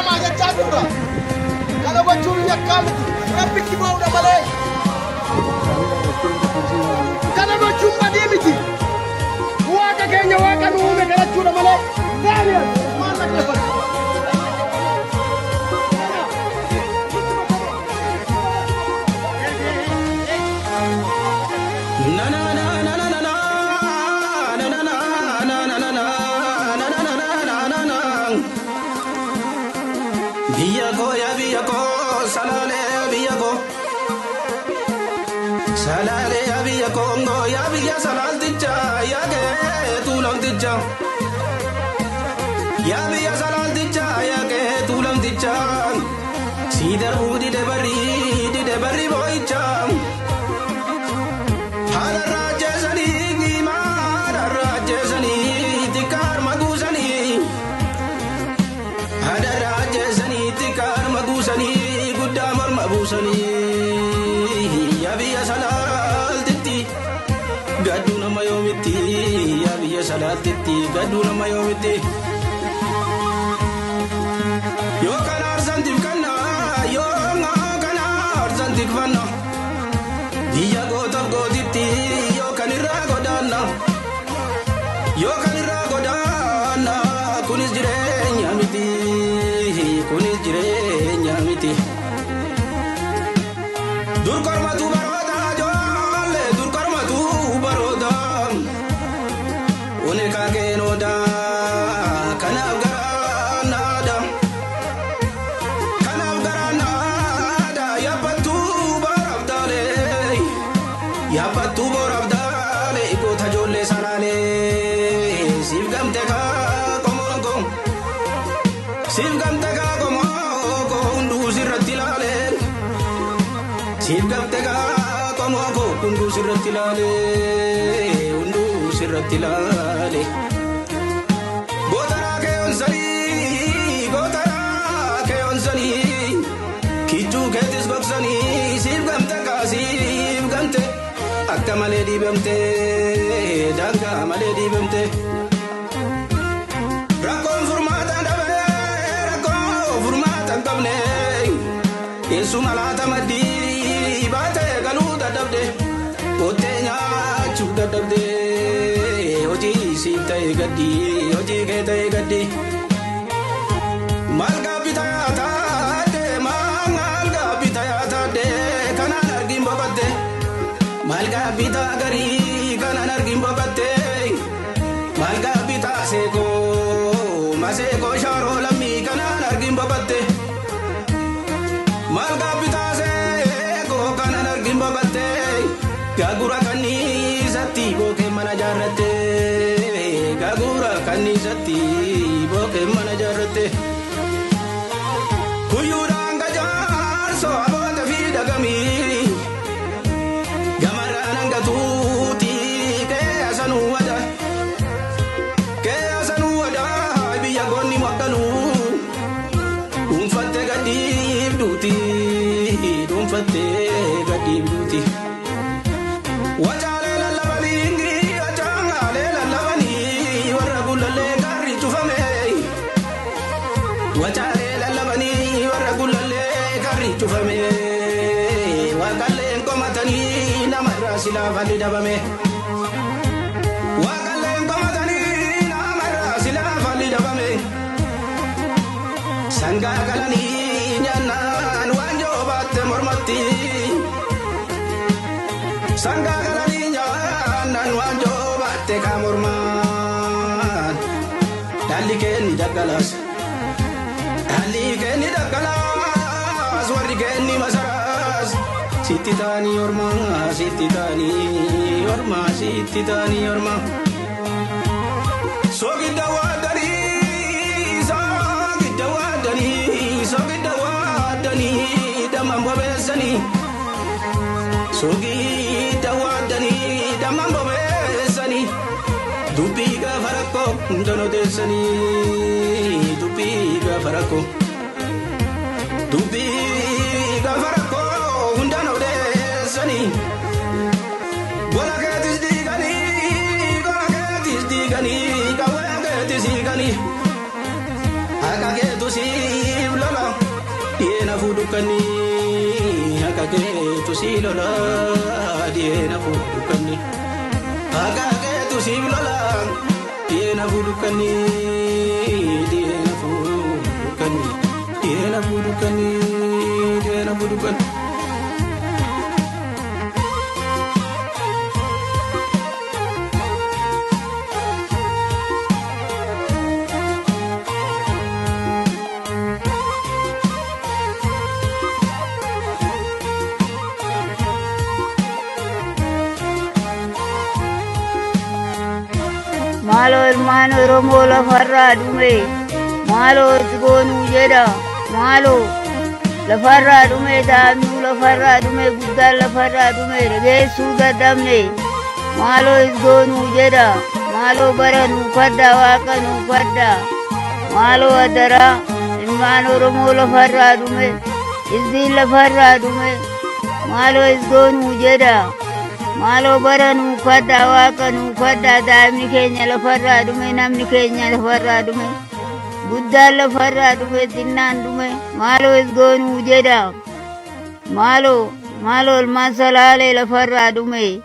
ما جاتشاتورا كلا وجهه يكامل ربك يباودا مالي كلا وجهه ما ديمتي واقع كينيا واقع نومي كلا تشورا مالي ثانيا ما نكفر Salale abiya Congo ya biya salal ticha ya ke tulang ticha ya biya salal ticha ya ke tulang ticha sidar budi de bari boicha hara raja sani gimana raja sani tikar magusani hara raja sani tikar magusani gudamar mabusani gaduna mayomiti ya biya salatiti gaduna mayomiti yo kana arzantik kana yo kana arzantik vanna diya goditi yo kanira godana kunis jirenya miti dur kormatu Kagenoda kanagaranada yapatu barabdale ko thajole sanale sivgamte ka komogo undu sirratilale sivgamte ka komogo undu sirratilale Sirratilale Gotara ke onsani Kichu ketis goksani sivgamte Akka male dibamte Danga male dibamte Rakon furmatan kabne Yesu malata maddi Bate galuda dabde Otenya chuda dabde Oji sitay gadi Malga pitayata de kanan argim babate Malga pita gari kanan argim babate Malga pita maseko sharo lammi kanan argim babate Malga pita seko kanan argim babate Gagura kanisati boke mana jarate Gagura kanisati boke mana jarate Kuyuranga jar so abota vidagami Gamaranga tuti ke asanu wada biya goni makalu Umfate gadib duti Wajale lalabani wajangale lalabani waragulale gari chufame Wajale lalabani waragulale gari chufame Wakale komatani namara sila validabame Wakale komatani namara sila validabame Sanga galani nyanan wanjo batte mormati Sanga galaninya nan wanjo batte kamurman Dalikeni dagalas warigeni masaras Sititani orma Sogida wadani damambo besani Sogida wadani damambo besani Dubiga farako ndono desani Dubiga farako ndono desani Golagatis digani Kawagetis digani Agagetus fudukani akake tusilola diena fudukani akake tusilola diena fudukani diena fudukani diena fudukani diena fudukani Malo hermano Romo la farra dume, malo zgonu jeda, malo la farra dume damnu la farra dume gudda la farra dume rege suda damne, malo zgonu jeda, malo baranu fadda wakanu fadda, malo adara hermano Romo la farra dume, izdin la farra dume, malo zgonu jeda. Malo baranu fadda wakanu fadda damni kenya la farra dume namni kenya la farra dume gudda la farra dume dinnan dume malo isgonu jeda malo malol masalale la farra dume